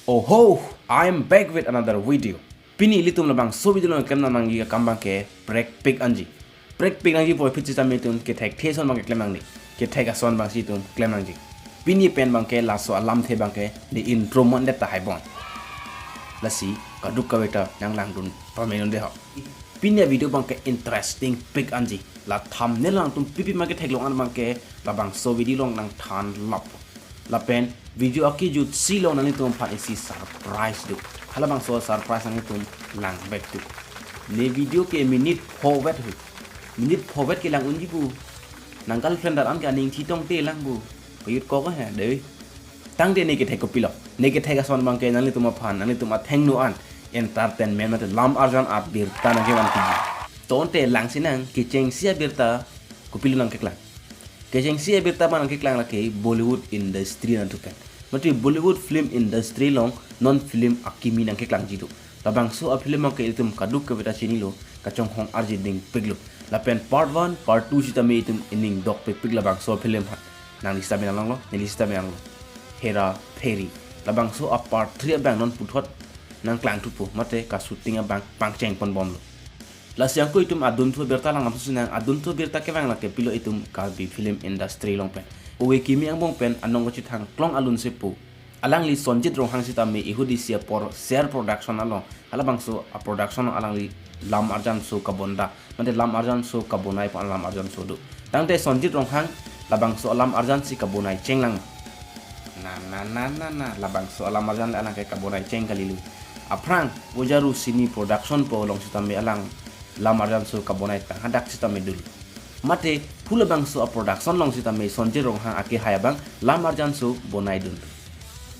Oh ho, I am back with another video. Pini litum labang so video lang klem namang giga kambang ke break pick anji. Break pick anji boy pitch tam itun ke thek theson bang klem nang ni. Ke thek ason bang si tum klem nang ji. Pini pen bang ke laso alam the bang ke di intro mon det ta haibon. Lasi kaduk kaweta yang lang dun pamenon de ha. Pini video bang ke interesting pick anji. La thumbnail lang tum pipi ma ke thek long an bang ke labang so video long nang than lap. La pen video aki jut silong nang tum pat isi surprise du. Hala bang so surprise nang tum lang back tu. Ne video ke minute forward hu. Minute forward ke lang unji bu. Nang girlfriend dar an ka ning thi tong te lang bu. Payut ko ko ha de. Tang de ne ke thek ko pilo. Ne ke thek ason bang ke nang tum phan nang tum a theng nu an. Entertainment mat lam arjan at birta nang ke wan ti. Ton te lang sinang ke cheng sia birta ko pilo nang ke klang. Kejeng si ebirta man ke klang la ke Bollywood industry na tukan. Mati Bollywood film industry long non film akimi nang ke klang jitu. Labang so a film ke itum kaduk ke beta sini lo kacong hong arji ding piglo. La pen part 1 part 2 sita me itum ining dok pig labang so film hat. Nang lista me nang lo, ni lista me nang lo. Hera Pheri. Labang so a part 3 bang non puthot nang klang tupu mate ka shooting a bang pang cheng pon bom lo. La siang ko itum adun tu berta lang namsu nang adun tu berta ke bang la ke pilo itum kalbi film industry long pen owe kimi ang bong pen anong ko chithang klong alun sepu alang li sonjit rong hang sita me ihudi sia por share production along ala bang so a production alang li lam arjan so kabonda mate lam arjan so kabonai pa lam arjan so du tangte sonjit rong hang labang so lam arjan si kabonai chenglang na labang so lam arjan alang ke kabonai cheng kalilu aprang ojaru sini production po long sita me alang lam arjan so kabonai tang hadak sita me dulu mate pula bang so a production long sita me sonje rong hang ake haya bang lam arjan so bonai dulu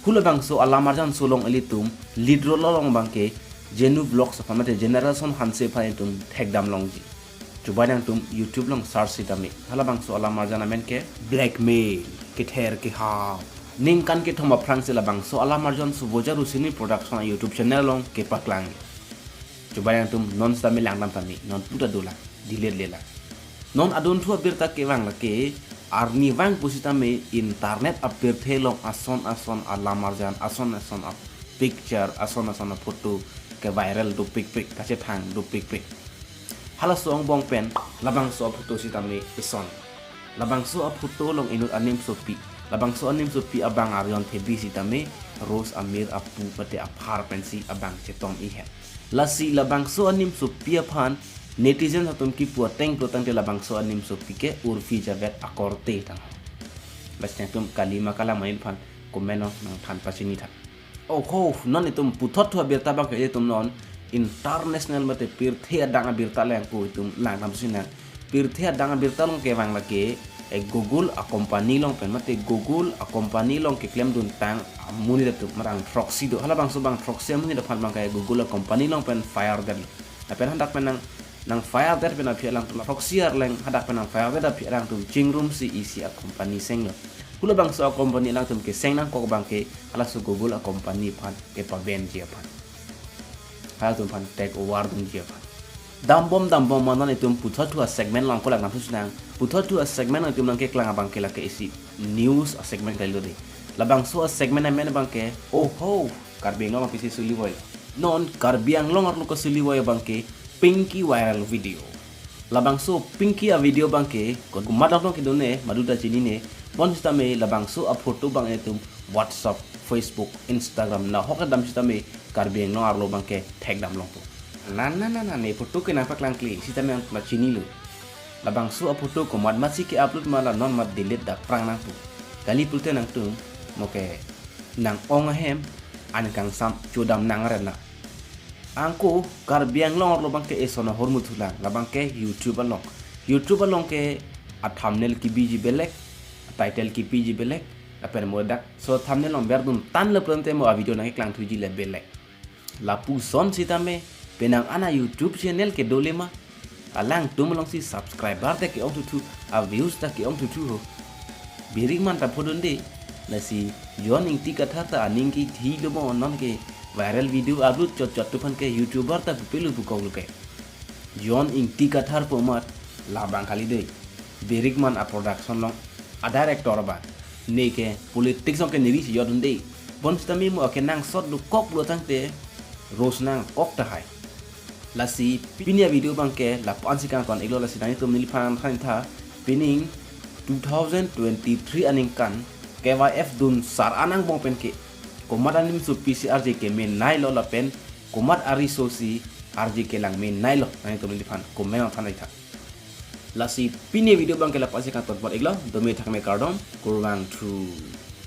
pula bang so a lam arjan so long elitum lead role long bang ke jenu vlogs of mate generation hanse pha tum thekdam long ji coba nang tum youtube long search sita me hala bang so a lam arjan amen ke blackmail ke ther ke ha ning kan ke thoma frang se la bang so a lam arjan so bojaru sini production youtube channel long ke paklang coba yang tum non stami lang nam tami non puta dola dilet lela non adon thua birta ke wang la ke arni wang pusita me internet apir thelong ason alam arjan ason a picture ason a photo ke viral do pic kache thang do pic hala song bong pen labang so photo sita me ison labang so a photo long inut anim sopi labang so anim sopi abang aryon thebi sita me rose amir apu pate aphar pensi abang chetom ihe lasi labang so anim so pia phan netizen hatum ki puateng protang te labang so anim so pike urfi javet akorte tang basnya tum kalima kala main phan komeno nang than pasini tha oh ho non itum puthot thua birta bang ke tum non international mate pirthe adang birta leng ko itum lang nam sina pirthe adang birta long ke wang la ke Google a company long pen mate Google a company long ke claim dun tang muni da tu marang proxy do hala bang so bang proxy muni da phan bang kay Google a company long pen fire der na pen handak pen nang fire der pen apia lang tu proxy ar leng hadak pen nang fire der apia lang tu ching room si isi a company seng lo hula bang so a company lang tum ke seng nang ko bang ke hala so Google a company phan ke pa ben je phan hala tum phan take over dun je phan dambom manan itum puthot tu a segment lang ko lang nam susnang puthot tu a segment itum lang ke klang abang ke la ke isi news a segment kali de labang so a segment na men bang ke oh ho karbiang long pisi suli boy non karbiang long ar lu ko suli boy bang ke pinky viral video labang so pinky a video bang ke ko madang long ke done maduda chini ne bon sistame labang so a photo bang itum WhatsApp Facebook Instagram na hokadam sistame karbiang long ar lo bang ke tag dam long na ne photo ke napak lang kli sita me ang chini lo labang so a photo ko mad masi ke upload mala non mad delete da prang nang tu kali pulte nang tu moke nang ong hem an kang sam chodam nang rena angko karbiang long lo bang ke esona hormu thulang labang ke youtube long ke a thumbnail ki biji belek title ki biji belek aper modak so thumbnail long berdum tan le prante mo a video nang klang thuji le belek lapu son sita me penang ana YouTube channel ke dolema alang tumulong si subscriber te ke ong tu a views ta ke ong tu ho biring man ta podon de na si Engti Kathar ta aning kithi do mo non ke viral video upload chot tu phan ke YouTuber ta pelu bu ko lu ke Engti Kathar po mat labang kali de biring man a production long a director ba ne ke politics ong ke niri si yodun de bon sitami mo akenang sot lu kok blo tangte ros nang kok tahai lasi pinia video bangke la pansika kon iglo lasi nani tum nilpan khan tha pining 2023 aning kan KYF dun sar anang bong pen ke komat anim su PCR ke men nai lo la pen komat ari sosi RJ ke lang men nai lo nani tum nilpan ko memang phanai tha lasi pinia video bangke la pansika kon iglo do me thakme kardom kurang true